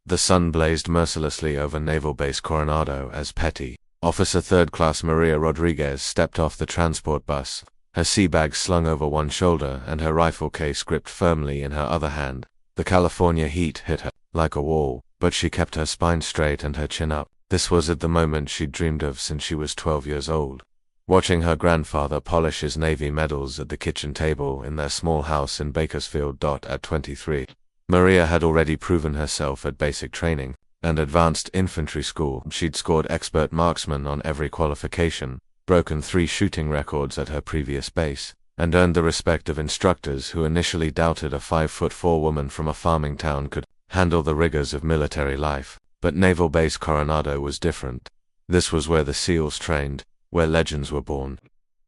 The sun blazed mercilessly over Naval Base Coronado as Petty Officer Third Class Maria Rodriguez stepped off the transport bus, her sea bag slung over one shoulder and her rifle case gripped firmly in her other hand. The California heat hit her like a wall, but she kept her spine straight and her chin up. This was at the moment she'd dreamed of since she was 12 years old. Watching her grandfather polish his Navy medals at the kitchen table in their small house in Bakersfield. At 23, Maria had already proven herself at basic training and advanced infantry school. She'd scored expert marksman on every qualification, broken 3 shooting records at her previous base, and earned the respect of instructors who initially doubted a 5'4" woman from a farming town could handle the rigors of military life. But Naval Base Coronado was different. This was where the SEALs trained, where legends were born,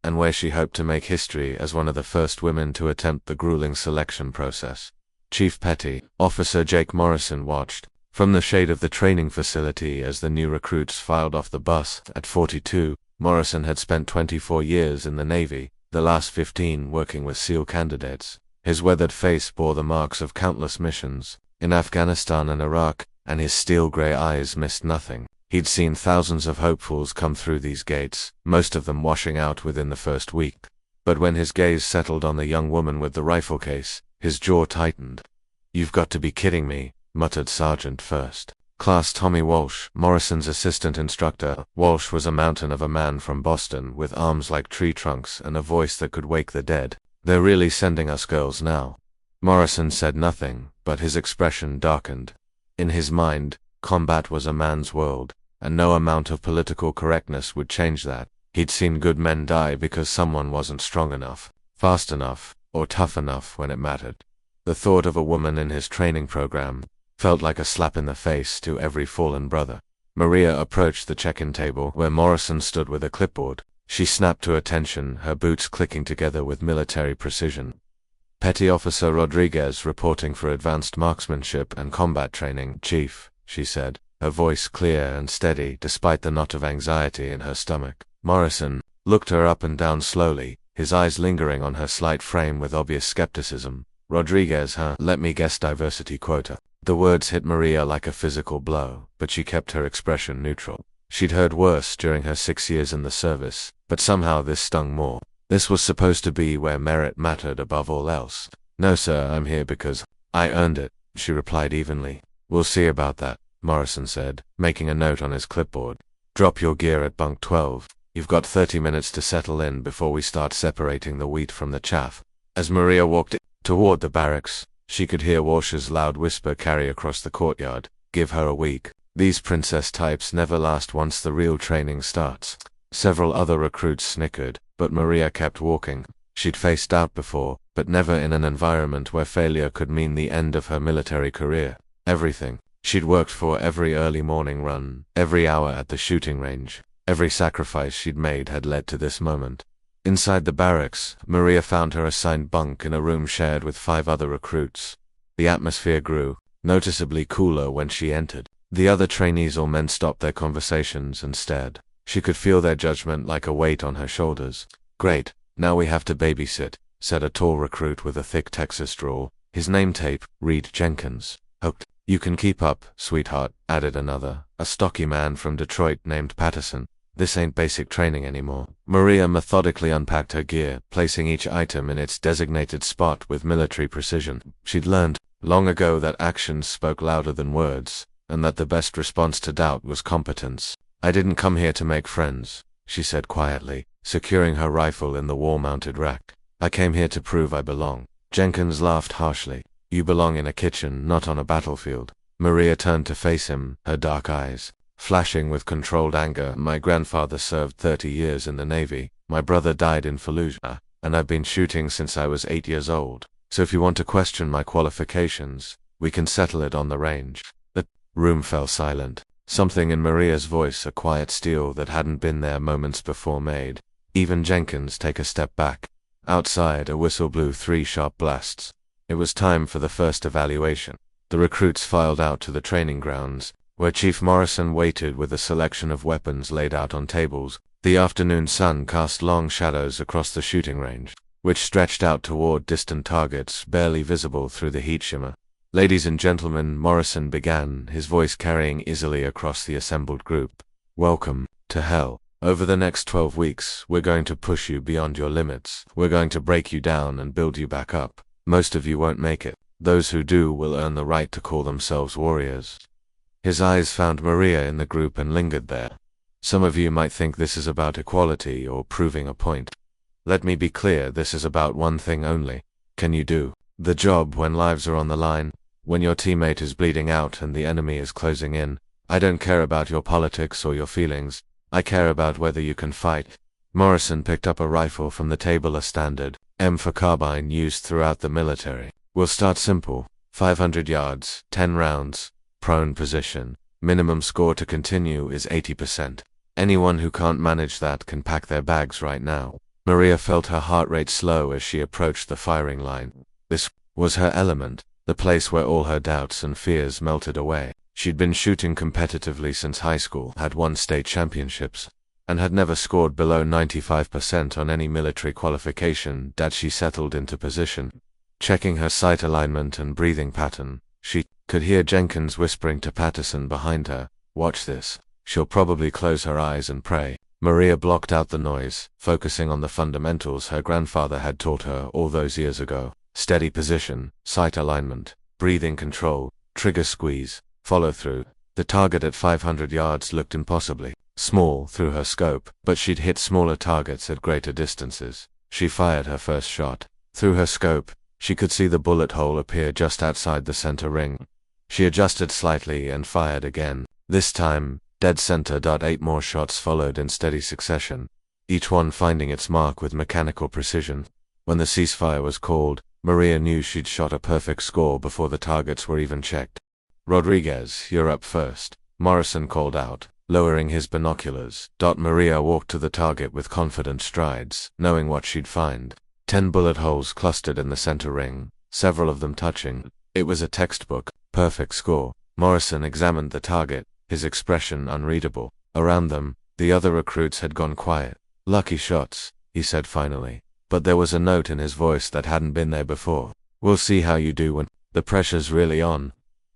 and where she hoped to make history as one of the first women to attempt the grueling selection process. Chief Petty Officer Jake Morrison watched from the shade of the training facility as the new recruits filed off the bus. At 42, Morrison had spent 24 years in the Navy, the last 15 working with SEAL candidates. His weathered face bore the marks of countless missions in Afghanistan and Iraq, and his steel-gray eyes missed nothing. He'd seen thousands of hopefuls come through these gates, most of them washing out within the first week. But when his gaze settled on the young woman with the rifle case, his jaw tightened. "You've got to be kidding me," muttered Sergeant First Class Tommy Walsh, Morrison's assistant instructor. Walsh was a mountain of a man from Boston with arms like tree trunks and a voice that could wake the dead. "They're really sending us girls now." Morrison said nothing, but his expression darkened. In his mind, combat was a man's world, and no amount of political correctness would change that. He'd seen good men die because someone wasn't strong enough, fast enough, or tough enough when it mattered. The thought of a woman in his training program felt like a slap in the face to every fallen brother. Maria approached the check-in table where Morrison stood with a clipboard. She snapped to attention, her boots clicking together with military precision. "Petty Officer Rodriguez reporting for advanced marksmanship and combat training, Chief," she said, her voice clear and steady despite the knot of anxiety in her stomach. Morrison looked her up and down slowly, his eyes lingering on her slight frame with obvious skepticism. "Rodriguez, huh? Let me guess, diversity quota." The words hit Maria like a physical blow, but she kept her expression neutral. She'd heard worse during her 6 years in the service, but somehow this stung more. This was supposed to be where merit mattered above all else. "No sir, I'm here because I earned it," she replied evenly. "We'll see about that," Morrison said, making a note on his clipboard. "Drop your gear at bunk 12. You've got 30 minutes to settle in before we start separating the wheat from the chaff." As Maria walked toward the barracks, she could hear Walsh's loud whisper carry across the courtyard. "Give her a week. These princess types never last once the real training starts." Several other recruits snickered, but Maria kept walking. She'd faced doubt before, but never in an environment where failure could mean the end of her military career. Everything she'd worked for, every early morning run, every hour at the shooting range, every sacrifice she'd made had led to this moment. Inside the barracks, Maria found her assigned bunk in a room shared with 5 other recruits. The atmosphere grew noticeably cooler when she entered. The other trainees or men stopped their conversations and stared. She could feel their judgment like a weight on her shoulders. "Great, now we have to babysit," said a tall recruit with a thick Texas drawl. His name tape read Jenkins. "Hooked. You can keep up, sweetheart," added another, a stocky man from Detroit named Patterson. "This ain't basic training anymore." Maria methodically unpacked her gear, placing each item in its designated spot with military precision. She'd learned long ago that actions spoke louder than words, and that the best response to doubt was competence. "I didn't come here to make friends," she said quietly, securing her rifle in the wall-mounted rack. "I came here to prove I belong." Jenkins laughed harshly. "You belong in a kitchen, not on a battlefield." Maria turned to face him, her dark eyes flashing with controlled anger. "My grandfather served 30 years in the Navy. My brother died in Fallujah, and I've been shooting since I was 8 years old. So if you want to question my qualifications, we can settle it on the range." The room fell silent. Something in Maria's voice, a quiet steel that hadn't been there moments before, made even Jenkins take a step back. Outside, a whistle blew 3 sharp blasts. It was time for the first evaluation. The recruits filed out to the training grounds, where Chief Morrison waited with a selection of weapons laid out on tables. The afternoon sun cast long shadows across the shooting range, which stretched out toward distant targets barely visible through the heat shimmer. "Ladies and gentlemen," Morrison began, his voice carrying easily across the assembled group. "Welcome to hell. Over the next 12 weeks, we're going to push you beyond your limits. We're going to break you down and build you back up. Most of you won't make it. Those who do will earn the right to call themselves warriors." His eyes found Maria in the group and lingered there. "Some of you might think this is about equality or proving a point. Let me be clear, this is about one thing only. Can you do the job when lives are on the line? When your teammate is bleeding out and the enemy is closing in? I don't care about your politics or your feelings. I care about whether you can fight." Morrison picked up a rifle from the table, a standard M4 carbine used throughout the military. "We'll start simple. 500 yards, 10 rounds, prone position. Minimum score to continue is 80%. Anyone who can't manage that can pack their bags right now." Maria felt her heart rate slow as she approached the firing line. This was her element, the place where all her doubts and fears melted away. She'd been shooting competitively since high school, had won state championships, and had never scored below 95% on any military qualification. That she settled into position, checking her sight alignment and breathing pattern. She could hear Jenkins whispering to Patterson behind her, "Watch this. She'll probably close her eyes and pray." Maria blocked out the noise, focusing on the fundamentals her grandfather had taught her all those years ago. Steady position, sight alignment, breathing control, trigger squeeze, follow through. The target at 500 yards looked impossibly small through her scope, but she'd hit smaller targets at greater distances. She fired her first shot. Through her scope, she could see the bullet hole appear just outside the center ring. She adjusted slightly and fired again. This time, dead center. 8 more shots followed in steady succession, each one finding its mark with mechanical precision. When the ceasefire was called, Maria knew she'd shot a perfect score before the targets were even checked. "Rodriguez, you're up first," Morrison called out, lowering his binoculars. Maria walked to the target with confident strides, knowing what she'd find. 10 bullet holes clustered in the center ring, several of them touching. It was a textbook, perfect score. Morrison examined the target, his expression unreadable. Around them, the other recruits had gone quiet. "Lucky shots," he said finally, but there was a note in his voice that hadn't been there before. "We'll see how you do when the pressure's really on."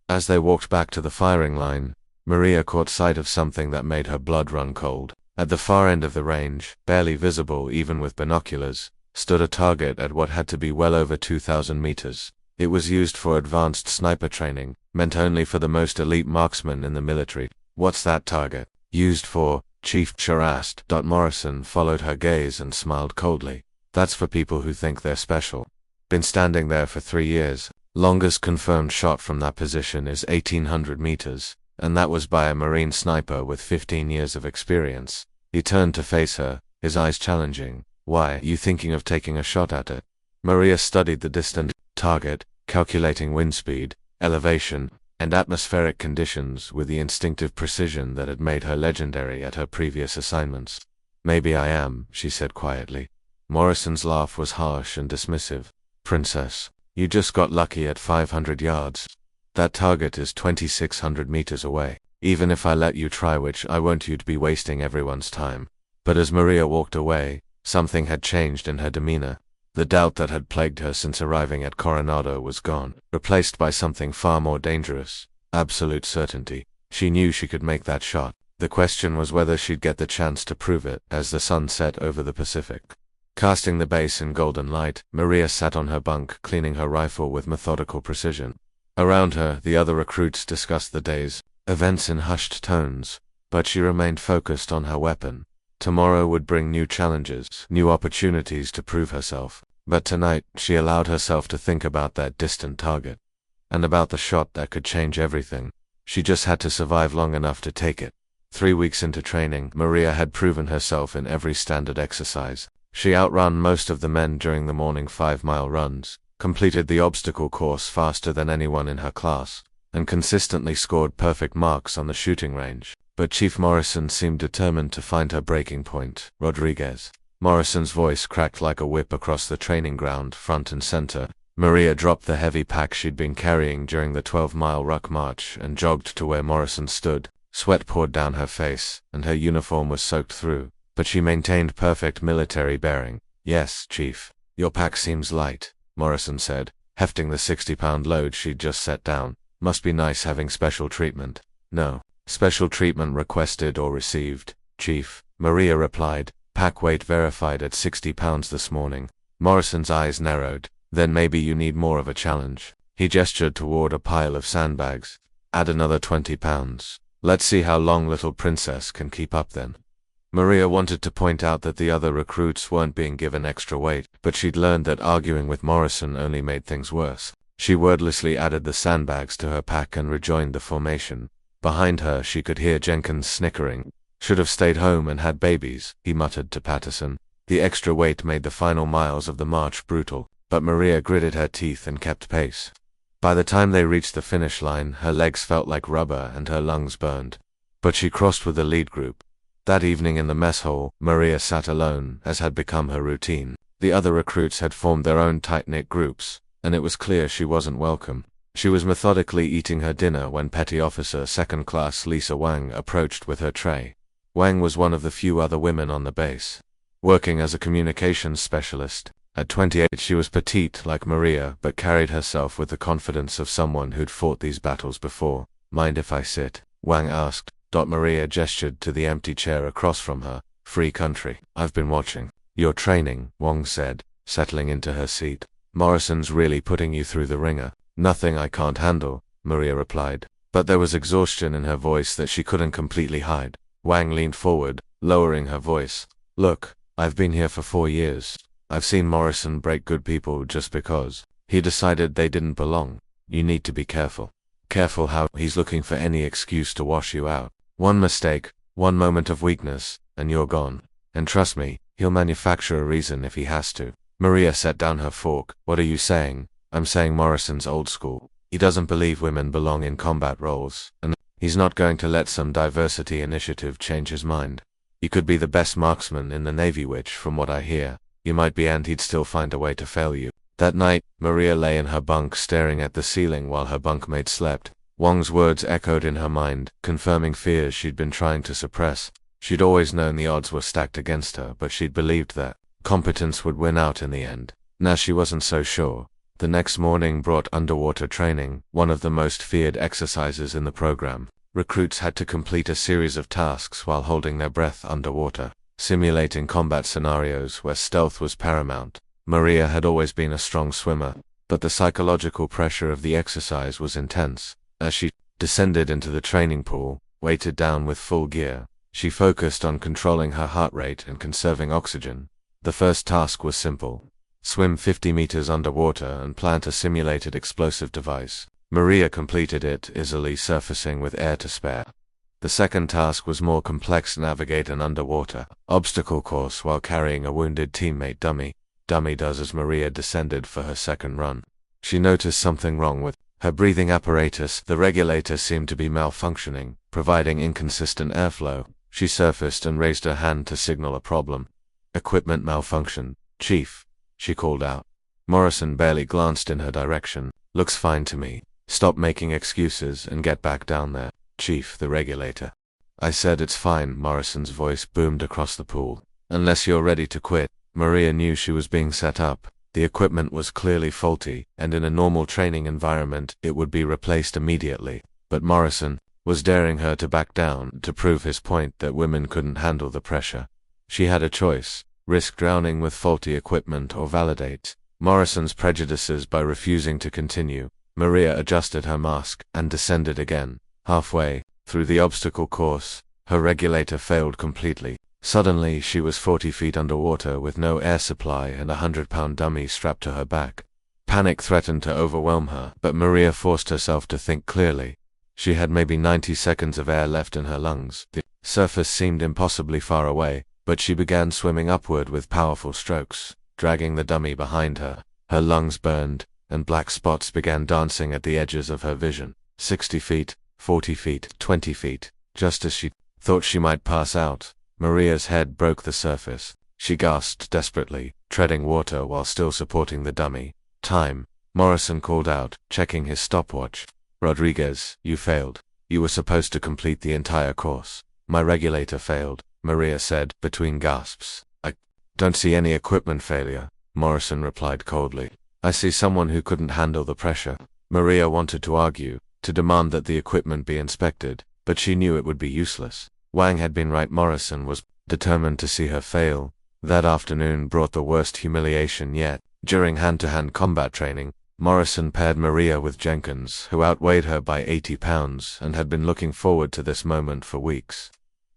As they walked back to the firing line, Maria caught sight of something that made her blood run cold. At the far end of the range, barely visible even with binoculars, stood a target at what had to be well over 2,000 meters. It was used for advanced sniper training, meant only for the most elite marksmen in the military. "What's that target used for?" Chief Char asked. Morrison followed her gaze and smiled coldly. "That's for people who think they're special. Been standing there for 3 years. Longest confirmed shot from that position is 1,800 meters, and that was by a Marine sniper with 15 years of experience." He turned to face her, his eyes challenging. "Why, you thinking of taking a shot at it?" Maria studied the distant target, calculating wind speed, elevation, and atmospheric conditions with the instinctive precision that had made her legendary at her previous assignments. "Maybe I am," she said quietly. Morrison's laugh was harsh and dismissive. "Princess, you just got lucky at 500 yards. That target is 2,600 meters away. Even if I let you try, which I won't, you'd be wasting everyone's time." But as Maria walked away, something had changed in her demeanor. The doubt that had plagued her since arriving at Coronado was gone, replaced by something far more dangerous: absolute certainty. She knew she could make that shot. The question was whether she'd get the chance to prove it. As the sun set over the Pacific, casting the base in golden light, Maria sat on her bunk, cleaning her rifle with methodical precision. Around her, the other recruits discussed the day's events in hushed tones, but she remained focused on her weapon. Tomorrow would bring new challenges, new opportunities to prove herself. But tonight, she allowed herself to think about that distant target, and about the shot that could change everything. She just had to survive long enough to take it. 3 weeks into training, Maria had proven herself in every standard exercise. She outran most of the men during the morning 5-mile runs, completed the obstacle course faster than anyone in her class, and consistently scored perfect marks on the shooting range. But Chief Morrison seemed determined to find her breaking point. "Rodriguez." Morrison's voice cracked like a whip across the training ground, front and center. Maria dropped the heavy pack she'd been carrying during the 12-mile ruck march and jogged to where Morrison stood. Sweat poured down her face, and her uniform was soaked through, but she maintained perfect military bearing. "Yes, Chief. Your pack seems light," Morrison said, hefting the 60-pound load she'd just set down. Must be nice having special treatment. No. Special treatment requested or received, Chief, Maria replied. Pack weight verified at 60 pounds this morning. Morrison's eyes narrowed. Then maybe you need more of a challenge. He gestured toward a pile of sandbags. Add another 20 pounds. Let's see how long little princess can keep up then. Maria wanted to point out that the other recruits weren't being given extra weight, but she'd learned that arguing with Morrison only made things worse. She wordlessly added the sandbags to her pack and rejoined the formation. Behind her she could hear Jenkins snickering. Should have stayed home and had babies, he muttered to Patterson. The extra weight made the final miles of the march brutal, but Maria gritted her teeth and kept pace. By the time they reached the finish line, her legs felt like rubber and her lungs burned. But she crossed with the lead group. That evening in the mess hall, Maria sat alone, as had become her routine. The other recruits had formed their own tight-knit groups, and it was clear she wasn't welcome. She was methodically eating her dinner when Petty Officer Second Class Lisa Wang approached with her tray. Wang was one of the few other women on the base, working as a communications specialist. At 28 she was petite like Maria, but carried herself with the confidence of someone who'd fought these battles before. Mind if I sit? Wang asked. Maria gestured to the empty chair across from her. Free country. I've been watching your training, Wang said, settling into her seat. Morrison's really putting you through the ringer. Nothing I can't handle, Maria replied. But there was exhaustion in her voice that she couldn't completely hide. Wang leaned forward, lowering her voice. Look, I've been here for 4 years. I've seen Morrison break good people just because he decided they didn't belong. You need to be careful. Careful how he's looking for any excuse to wash you out. One mistake, one moment of weakness, and you're gone. And trust me, he'll manufacture a reason if he has to. Maria set down her fork. What are you saying? I'm saying Morrison's old school. He doesn't believe women belong in combat roles, and he's not going to let some diversity initiative change his mind. You could be the best marksman in the Navy, which, from what I hear, you might be, and he'd still find a way to fail you. That night, Maria lay in her bunk staring at the ceiling while her bunkmate slept. Wang's words echoed in her mind, confirming fears she'd been trying to suppress. She'd always known the odds were stacked against her, but she'd believed that competence would win out in the end. Now she wasn't so sure. The next morning brought underwater training, one of the most feared exercises in the program. Recruits had to complete a series of tasks while holding their breath underwater, simulating combat scenarios where stealth was paramount. Maria had always been a strong swimmer, but the psychological pressure of the exercise was intense. As she descended into the training pool, weighted down with full gear, she focused on controlling her heart rate and conserving oxygen. The first task was simple. Swim 50 meters underwater and plant a simulated explosive device. Maria completed it, easily surfacing with air to spare. The second task was more complex: navigate an underwater obstacle course while carrying a wounded teammate. Dummy does as Maria descended for her second run. She noticed something wrong with her breathing apparatus. The regulator seemed to be malfunctioning, providing inconsistent airflow. She surfaced and raised her hand to signal a problem. Equipment malfunction, Chief, she called out. Morrison barely glanced in her direction. Looks fine to me. Stop making excuses and get back down there, Chief, the regulator. I said it's fine, Morrison's voice boomed across the pool. Unless you're ready to quit. Maria knew she was being set up. The equipment was clearly faulty, and in a normal training environment it would be replaced immediately. But Morrison was daring her to back down, to prove his point that women couldn't handle the pressure. She had a choice: risk drowning with faulty equipment or validate Morrison's prejudices by refusing to continue. Maria adjusted her mask and descended again. Halfway through the obstacle course, her regulator failed completely. Suddenly she was 40 feet underwater with no air supply and a 100-pound dummy strapped to her back. Panic threatened to overwhelm her, but Maria forced herself to think clearly. She had maybe 90 seconds of air left in her lungs. The surface seemed impossibly far away, but she began swimming upward with powerful strokes, dragging the dummy behind her. Her lungs burned, and black spots began dancing at the edges of her vision. 60 feet, 40 feet, 20 feet. Just as she thought she might pass out, Maria's head broke the surface. She gasped desperately, treading water while still supporting the dummy. Time. Morrison called out, checking his stopwatch. Rodriguez, you failed. You were supposed to complete the entire course. My regulator failed, Maria said, between gasps. I don't see any equipment failure, Morrison replied coldly. I see someone who couldn't handle the pressure. Maria wanted to argue, to demand that the equipment be inspected, but she knew it would be useless. Wang had been right. Morrison was determined to see her fail. That afternoon brought the worst humiliation yet. During hand-to-hand combat training, Morrison paired Maria with Jenkins, who outweighed her by 80 pounds and had been looking forward to this moment for weeks.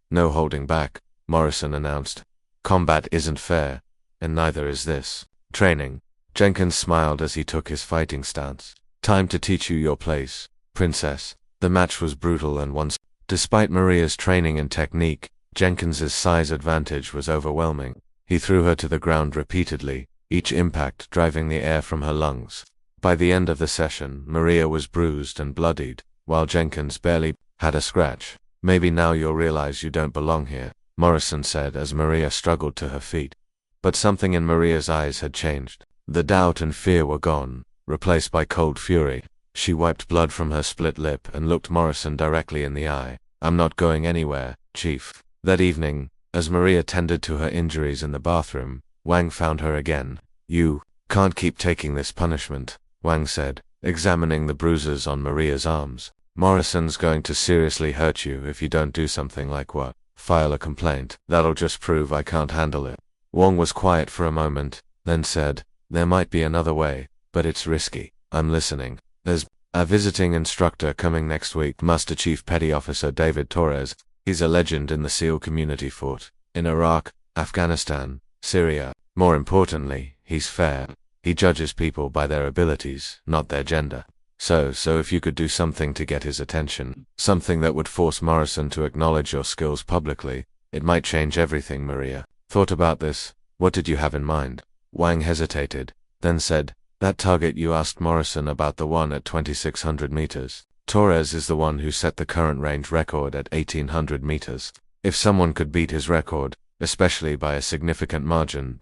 No holding back, Morrison announced. Combat isn't fair, and neither is this. Training. Jenkins smiled as he took his fighting stance. Time to teach you your place, princess. The match was brutal and once. Despite Maria's training and technique, Jenkins's size advantage was overwhelming. He threw her to the ground repeatedly, each impact driving the air from her lungs. By the end of the session, Maria was bruised and bloodied, while Jenkins barely had a scratch. Maybe now you'll realize you don't belong here, Morrison said as Maria struggled to her feet. But something in Maria's eyes had changed. The doubt and fear were gone, replaced by cold fury. She wiped blood from her split lip and looked Morrison directly in the eye. I'm not going anywhere, Chief. That evening, as Maria tended to her injuries in the bathroom, Wang found her again. You can't keep taking this punishment, Wang said, examining the bruises on Maria's arms. Morrison's going to seriously hurt you if you don't do something like what? File a complaint. That'll just prove I can't handle it. Wang was quiet for a moment, then said, there might be another way, but it's risky. I'm listening. There's a visiting instructor coming next week, Master Chief Petty Officer David Torres. He's a legend in the SEAL community fought in Iraq, Afghanistan, Syria. More importantly, he's fair. He judges people by their abilities, not their gender. So if you could do something to get his attention, something that would force Morrison to acknowledge your skills publicly, it might change everything. Maria thought about this. What did you have in mind? Wang hesitated, then said, that target you asked Morrison about, the one at 2,600 meters. Torres is the one who set the current range record at 1,800 meters. If someone could beat his record, especially by a significant margin,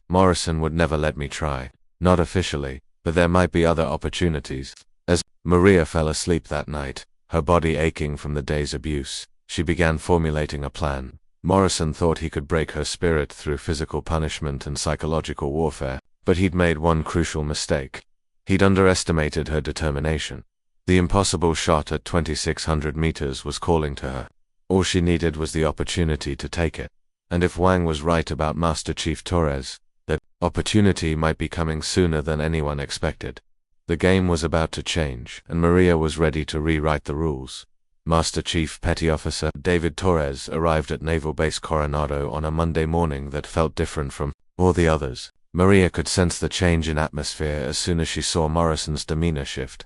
Morrison would never let me try. Not officially, but there might be other opportunities. As Maria fell asleep that night, her body aching from the day's abuse, she began formulating a plan. Morrison thought he could break her spirit through physical punishment and psychological warfare, but he'd made one crucial mistake. He'd underestimated her determination. The impossible shot at 2,600 meters was calling to her. All she needed was the opportunity to take it. And if Wang was right about Master Chief Torres, that opportunity might be coming sooner than anyone expected. The game was about to change, and Maria was ready to rewrite the rules. Master Chief Petty Officer David Torres arrived at Naval Base Coronado on a Monday morning that felt different from all the others. Maria could sense the change in atmosphere as soon as she saw Morrison's demeanor shift.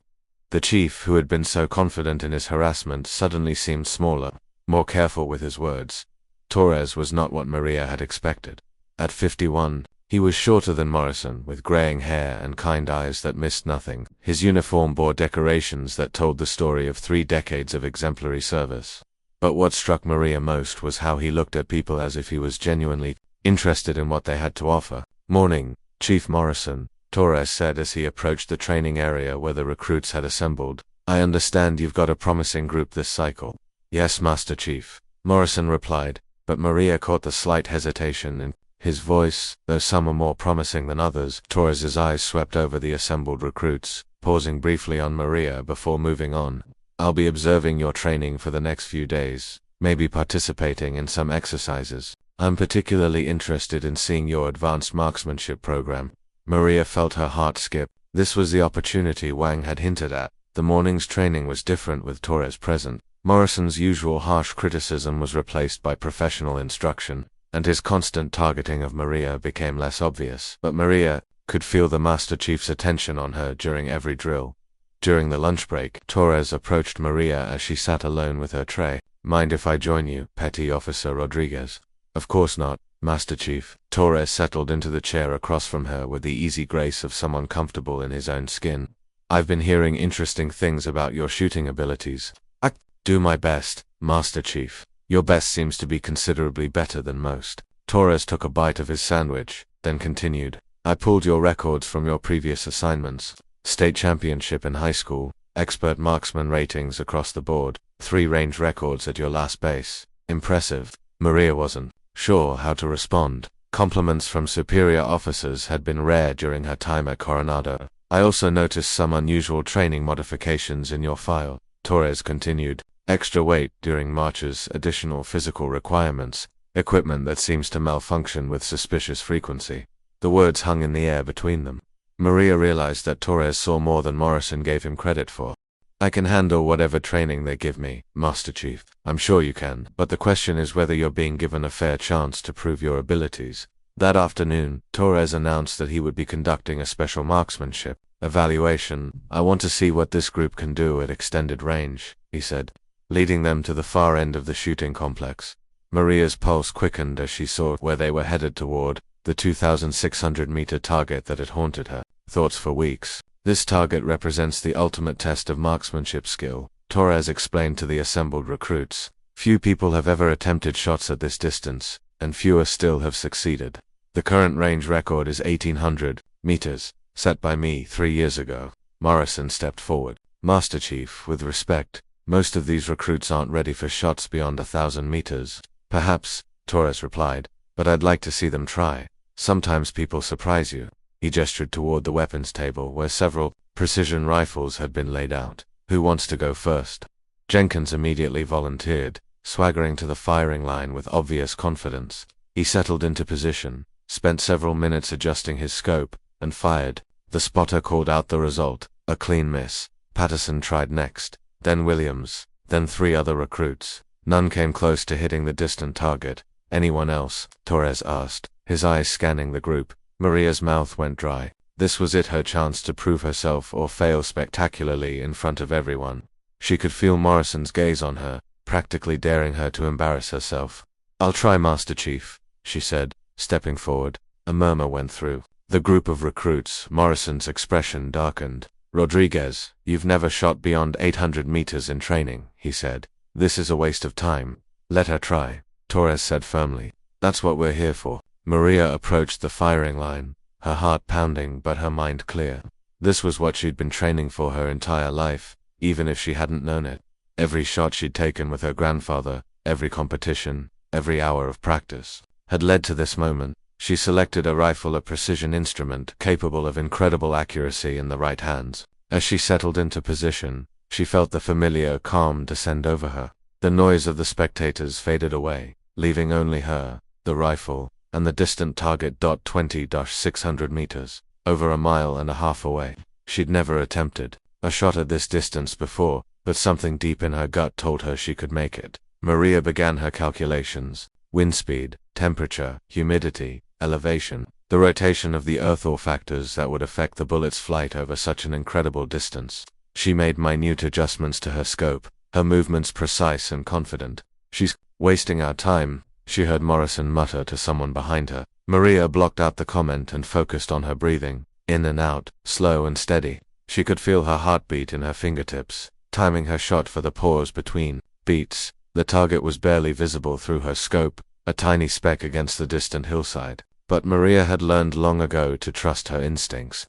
The chief, who had been so confident in his harassment, suddenly seemed smaller, more careful with his words. Torres was not what Maria had expected. At 51, he was shorter than Morrison, with graying hair and kind eyes that missed nothing. His uniform bore decorations that told the story of 3 decades of exemplary service. But what struck Maria most was how he looked at people as if he was genuinely interested in what they had to offer. Morning, Chief Morrison, Torres said as he approached the training area where the recruits had assembled. I understand you've got a promising group this cycle. Yes, Master Chief, Morrison replied, but Maria caught the slight hesitation in his voice. Though some are more promising than others. Torres's eyes swept over the assembled recruits, pausing briefly on Maria before moving on. I'll be observing your training for the next few days, maybe participating in some exercises. I'm particularly interested in seeing your advanced marksmanship program. Maria felt her heart skip. This was the opportunity Wang had hinted at. The morning's training was different with Torres present. Morrison's usual harsh criticism was replaced by professional instruction, and his constant targeting of Maria became less obvious. But Maria could feel the Master Chief's attention on her during every drill. During the lunch break, Torres approached Maria as she sat alone with her tray. Mind if I join you, Petty Officer Rodriguez? Of course not, Master Chief. Torres settled into the chair across from her with the easy grace of someone comfortable in his own skin. I've been hearing interesting things about your shooting abilities. I do my best, Master Chief. Your best seems to be considerably better than most. Torres took a bite of his sandwich, then continued. I pulled your records from your previous assignments. State championship in high school, expert marksman ratings across the board, 3 range records at your last base. Impressive. Maria wasn't sure how to respond. Compliments from superior officers had been rare during her time at Coronado. I also noticed some unusual training modifications in your file, Torres continued. Extra weight during marches, additional physical requirements, equipment that seems to malfunction with suspicious frequency. The words hung in the air between them. Maria realized that Torres saw more than Morrison gave him credit for. I can handle whatever training they give me, Master Chief. I'm sure you can, but the question is whether you're being given a fair chance to prove your abilities. That afternoon, Torres announced that he would be conducting a special marksmanship evaluation. I want to see what this group can do at extended range, he said, leading them to the far end of the shooting complex. Maria's pulse quickened as she saw where they were headed toward, the 2,600-meter target that had haunted her thoughts for weeks. This target represents the ultimate test of marksmanship skill, Torres explained to the assembled recruits. Few people have ever attempted shots at this distance, and fewer still have succeeded. The current range record is 1,800 meters, set by me 3 years ago. Morrison stepped forward. Master Chief, with respect, most of these recruits aren't ready for shots beyond 1,000 meters. Perhaps, Torres replied, but I'd like to see them try. Sometimes people surprise you. He gestured toward the weapons table where several precision rifles had been laid out. Who wants to go first? Jenkins immediately volunteered, swaggering to the firing line with obvious confidence. He settled into position, spent several minutes adjusting his scope, and fired. The spotter called out the result, a clean miss. Patterson tried next, then Williams, then 3 other recruits. None came close to hitting the distant target. Anyone else? Torres asked, his eyes scanning the group. Maria's mouth went dry. This was it, her chance to prove herself or fail spectacularly in front of everyone. She could feel Morrison's gaze on her, practically daring her to embarrass herself. I'll try, Master Chief, she said, stepping forward. A murmur went through the group of recruits. Morrison's expression darkened. Rodriguez, you've never shot beyond 800 meters in training, he said. This is a waste of time. Let her try, Torres said firmly. That's what we're here for. Maria approached the firing line, her heart pounding but her mind clear. This was what she'd been training for her entire life, even if she hadn't known it. Every shot she'd taken with her grandfather, every competition, every hour of practice, had led to this moment. She selected a rifle, a precision instrument capable of incredible accuracy in the right hands. As she settled into position, she felt the familiar calm descend over her. The noise of the spectators faded away, leaving only her, the rifle, and the distant target. 20-600 meters, over 1.5 miles away. She'd never attempted a shot at this distance before, but something deep in her gut told her she could make it. Maria began her calculations. Wind speed, temperature, humidity, elevation, the rotation of the earth, all factors that would affect the bullet's flight over such an incredible distance. She made minute adjustments to her scope, her movements precise and confident. She's wasting our time, she heard Morrison mutter to someone behind her. Maria blocked out the comment and focused on her breathing, in and out, slow and steady. She could feel her heartbeat in her fingertips, timing her shot for the pause between beats. The target was barely visible through her scope, a tiny speck against the distant hillside. But Maria had learned long ago to trust her instincts,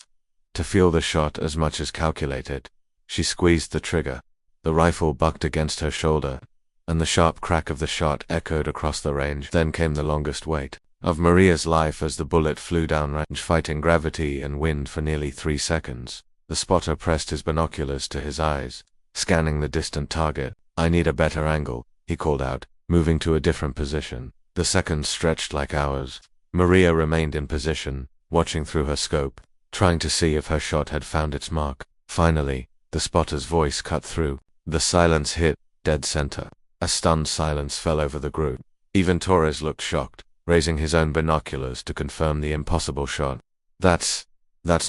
to feel the shot as much as calculate it. She squeezed the trigger. The rifle bucked against her shoulder, and the sharp crack of the shot echoed across the range. Then came the longest wait of Maria's life as the bullet flew down range, fighting gravity and wind for nearly 3 seconds. The spotter pressed his binoculars to his eyes, scanning the distant target. I need a better angle, he called out, moving to a different position. The seconds stretched like hours. Maria remained in position, watching through her scope, trying to see if her shot had found its mark. Finally, the spotter's voice cut through. The silence hit dead center. A stunned silence fell over the group. Even Torres looked shocked, raising his own binoculars to confirm the impossible shot. That's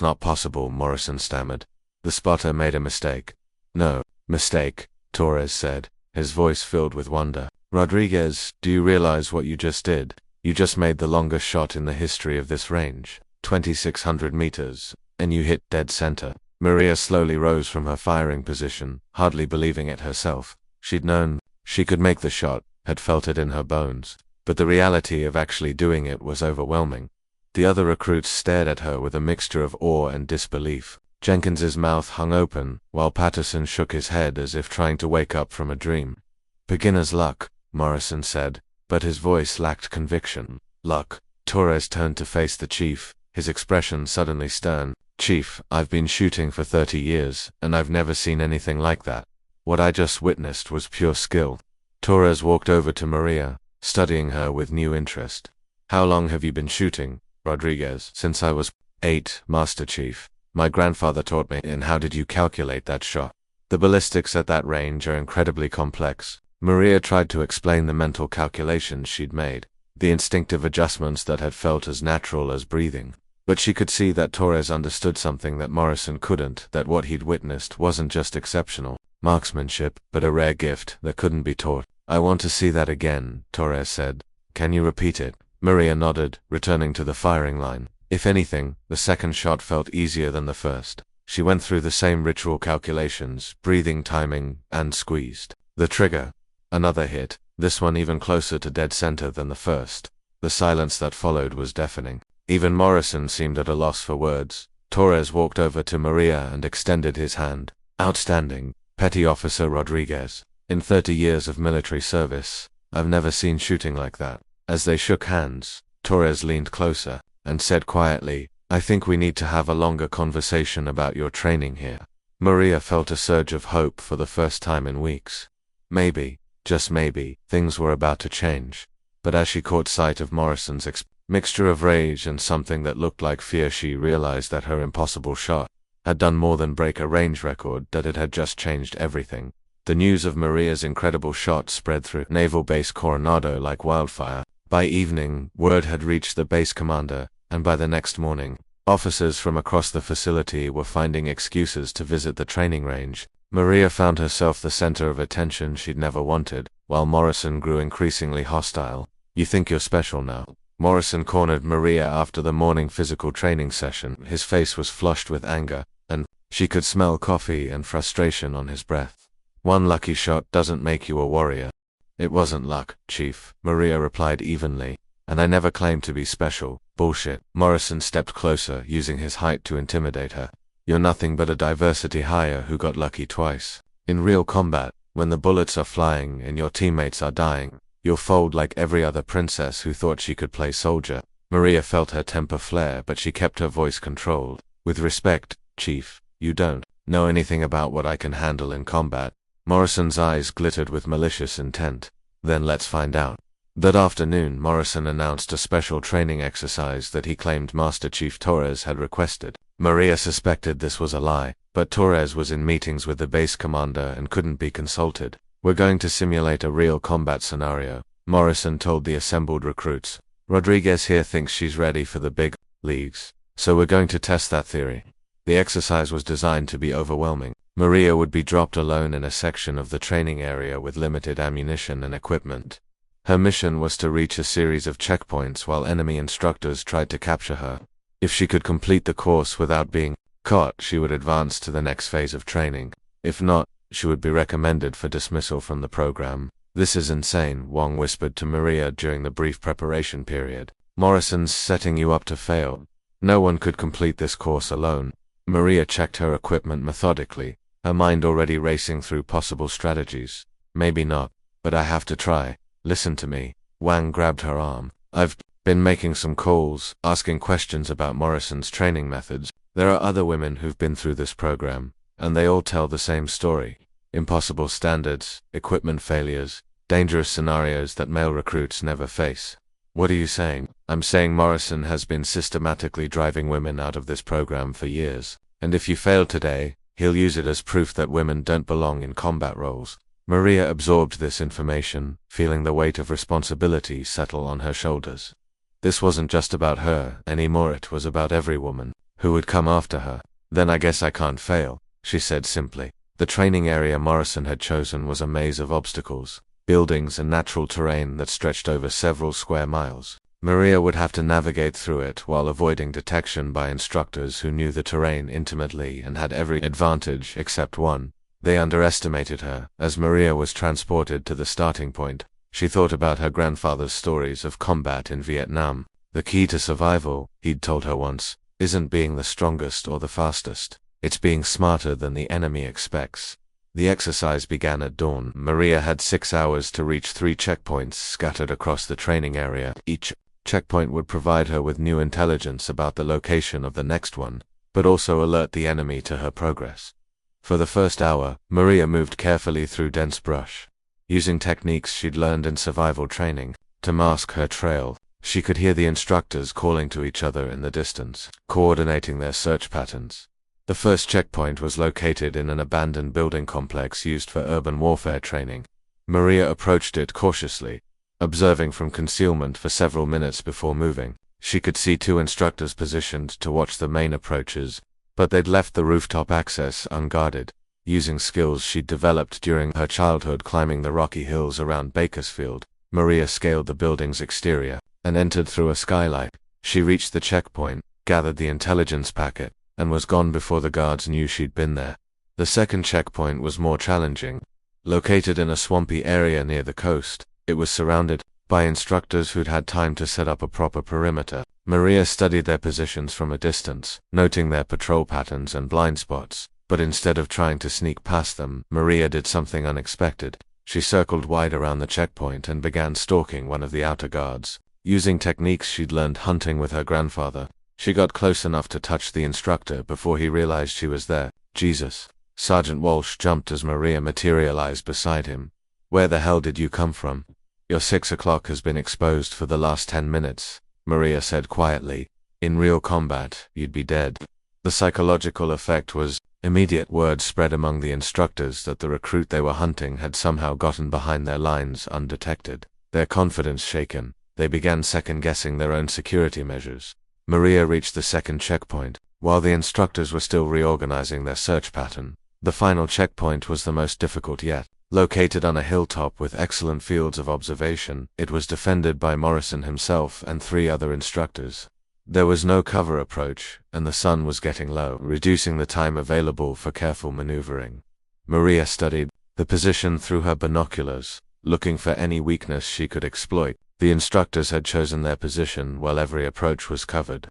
not possible, Morrison stammered. The spotter made a mistake. No, mistake, Torres said, his voice filled with wonder. Rodriguez, do you realize what you just did? You just made the longest shot in the history of this range, 2,600 meters, and you hit dead center. Maria slowly rose from her firing position, hardly believing it herself. She'd known she could make the shot, had felt it in her bones, but the reality of actually doing it was overwhelming. The other recruits stared at her with a mixture of awe and disbelief. Jenkins's mouth hung open, while Patterson shook his head as if trying to wake up from a dream. Beginner's luck, Morrison said, but his voice lacked conviction. Luck, Torres turned to face the chief, his expression suddenly stern. Chief, I've been shooting for 30 years, and I've never seen anything like that. What I just witnessed was pure skill. Torres walked over to Maria, studying her with new interest. How long have you been shooting, Rodriguez? Since I was 8, Master Chief. My grandfather taught me. And how did you calculate that shot? The ballistics at that range are incredibly complex. Maria tried to explain the mental calculations she'd made, the instinctive adjustments that had felt as natural as breathing. But she could see that Torres understood something that Morrison couldn't, that what he'd witnessed wasn't just exceptional marksmanship, but a rare gift that couldn't be taught. I want to see that again, Torres said. Can you repeat it? Maria nodded, returning to the firing line. If anything, the second shot felt easier than the first. She went through the same ritual calculations, breathing, timing, and squeezed the trigger. Another hit, this one even closer to dead center than the first. The silence that followed was deafening. Even Morrison seemed at a loss for words. Torres walked over to Maria and extended his hand. Outstanding, Petty Officer Rodriguez. In 30 years of military service, I've never seen shooting like that. As they shook hands, Torres leaned closer and said quietly, I think we need to have a longer conversation about your training here. Maria felt a surge of hope for the first time in weeks. Maybe, just maybe, things were about to change. But as she caught sight of Morrison's mixture of rage and something that looked like fear, she realized that her impossible shot had done more than break a range record, that it had just changed everything. The news of Maria's incredible shot spread through Naval Base Coronado like wildfire. By evening, word had reached the base commander, and by the next morning, officers from across the facility were finding excuses to visit the training range. Maria found herself the center of attention she'd never wanted, while Morrison grew increasingly hostile. You think you're special now? Morrison cornered Maria after the morning physical training session. His face was flushed with anger, and she could smell coffee and frustration on his breath. One lucky shot doesn't make you a warrior. It wasn't luck, Chief, Maria replied evenly, and I never claimed to be special. Bullshit. Morrison stepped closer, using his height to intimidate her. You're nothing but a diversity hire who got lucky twice. In real combat, when the bullets are flying and your teammates are dying, you'll fold like every other princess who thought she could play soldier. Maria felt her temper flare, but she kept her voice controlled. With respect, Chief, you don't know anything about what I can handle in combat. Morrison's eyes glittered with malicious intent. Then let's find out. That afternoon, Morrison announced a special training exercise that he claimed Master Chief Torres had requested. Maria suspected this was a lie, but Torres was in meetings with the base commander and couldn't be consulted. We're going to simulate a real combat scenario, Morrison told the assembled recruits. Rodriguez here thinks she's ready for the big leagues, so we're going to test that theory. The exercise was designed to be overwhelming. Maria would be dropped alone in a section of the training area with limited ammunition and equipment. Her mission was to reach a series of checkpoints while enemy instructors tried to capture her. If she could complete the course without being caught, she would advance to the next phase of training. If not, she would be recommended for dismissal from the program. This is insane, Wong whispered to Maria during the brief preparation period. Morrison's setting you up to fail. No one could complete this course alone. Maria checked her equipment methodically, her mind already racing through possible strategies. Maybe not, but I have to try. Listen to me. Wang grabbed her arm. I've been making some calls, asking questions about Morrison's training methods. There are other women who've been through this program, and they all tell the same story. Impossible standards, equipment failures, dangerous scenarios that male recruits never face. What are you saying? I'm saying Morrison has been systematically driving women out of this program for years, and if you fail today, he'll use it as proof that women don't belong in combat roles. Maria absorbed this information, feeling the weight of responsibility settle on her shoulders. This wasn't just about her anymore, it was about every woman who would come after her. Then I guess I can't fail, she said simply. The training area Morrison had chosen was a maze of obstacles, buildings and natural terrain that stretched over several square miles. Maria would have to navigate through it while avoiding detection by instructors who knew the terrain intimately and had every advantage except one. They underestimated her. As Maria was transported to the starting point, she thought about her grandfather's stories of combat in Vietnam. The key to survival, he'd told her once, isn't being the strongest or the fastest. It's being smarter than the enemy expects. The exercise began at dawn. Maria had 6 hours to reach 3 checkpoints scattered across the training area. Each checkpoint would provide her with new intelligence about the location of the next one, but also alert the enemy to her progress. For the first hour, Maria moved carefully through dense brush. Using techniques she'd learned in survival training to mask her trail, she could hear the instructors calling to each other in the distance, coordinating their search patterns. The first checkpoint was located in an abandoned building complex used for urban warfare training. Maria approached it cautiously, observing from concealment for several minutes before moving. She could see two instructors positioned to watch the main approaches, but they'd left the rooftop access unguarded. Using skills she'd developed during her childhood climbing the rocky hills around Bakersfield, Maria scaled the building's exterior and entered through a skylight. She reached the checkpoint, gathered the intelligence packet, and was gone before the guards knew she'd been there. The second checkpoint was more challenging. Located in a swampy area near the coast, it was surrounded by instructors who'd had time to set up a proper perimeter. Maria studied their positions from a distance, noting their patrol patterns and blind spots, but instead of trying to sneak past them, Maria did something unexpected. She circled wide around the checkpoint and began stalking one of the outer guards. Using techniques she'd learned hunting with her grandfather, she got close enough to touch the instructor before he realized she was there. Jesus. Sergeant Walsh jumped as Maria materialized beside him. Where the hell did you come from? Your 6 o'clock has been exposed for the last 10 minutes, Maria said quietly. In real combat, you'd be dead. The psychological effect was immediate. Word spread among the instructors that the recruit they were hunting had somehow gotten behind their lines undetected. Their confidence shaken, they began second-guessing their own security measures. Maria reached the second checkpoint, while the instructors were still reorganizing their search pattern. The final checkpoint was the most difficult yet. Located on a hilltop with excellent fields of observation, it was defended by Morrison himself and 3 other instructors. There was no cover approach, and the sun was getting low, reducing the time available for careful maneuvering. Maria studied the position through her binoculars, looking for any weakness she could exploit. The instructors had chosen their position while every approach was covered,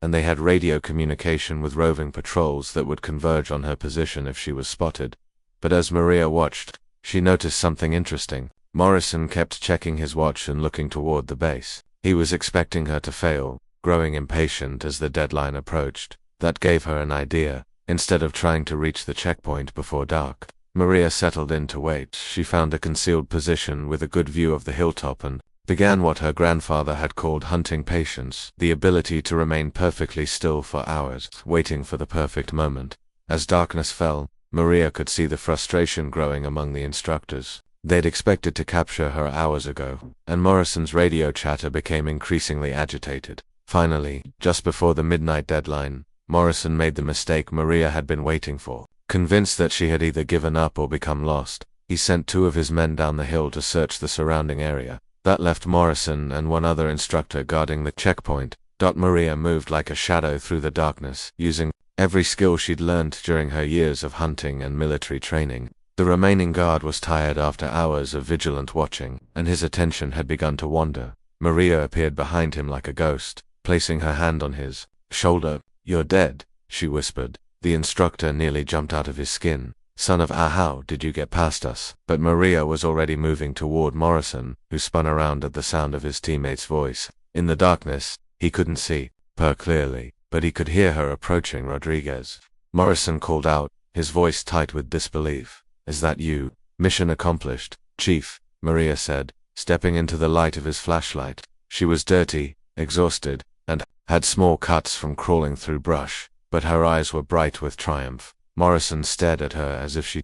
and they had radio communication with roving patrols that would converge on her position if she was spotted. But as Maria watched, she noticed something interesting. Morrison kept checking his watch and looking toward the base. He was expecting her to fail, growing impatient as the deadline approached. That gave her an idea. Instead of trying to reach the checkpoint before dark, Maria settled in to wait. She found a concealed position with a good view of the hilltop and began what her grandfather had called hunting patience, the ability to remain perfectly still for hours, waiting for the perfect moment. As darkness fell, Maria could see the frustration growing among the instructors. They'd expected to capture her hours ago, and Morrison's radio chatter became increasingly agitated. Finally, just before the midnight deadline, Morrison made the mistake Maria had been waiting for. Convinced that she had either given up or become lost, he sent 2 of his men down the hill to search the surrounding area. That left Morrison and 1 other instructor guarding the checkpoint. Maria moved like a shadow through the darkness, using every skill she'd learned during her years of hunting and military training. The remaining guard was tired after hours of vigilant watching, and his attention had begun to wander. Maria appeared behind him like a ghost, placing her hand on his shoulder. You're dead, she whispered. The instructor nearly jumped out of his skin. Son of a how did you get past us? But Maria was already moving toward Morrison, who spun around at the sound of his teammate's voice. In the darkness, he couldn't see her clearly, but he could hear her approaching Rodriguez. Morrison called out, his voice tight with disbelief. Is that you? Mission accomplished, Chief, Maria said, stepping into the light of his flashlight. She was dirty, exhausted, and had small cuts from crawling through brush, but her eyes were bright with triumph. Morrison stared at her as if she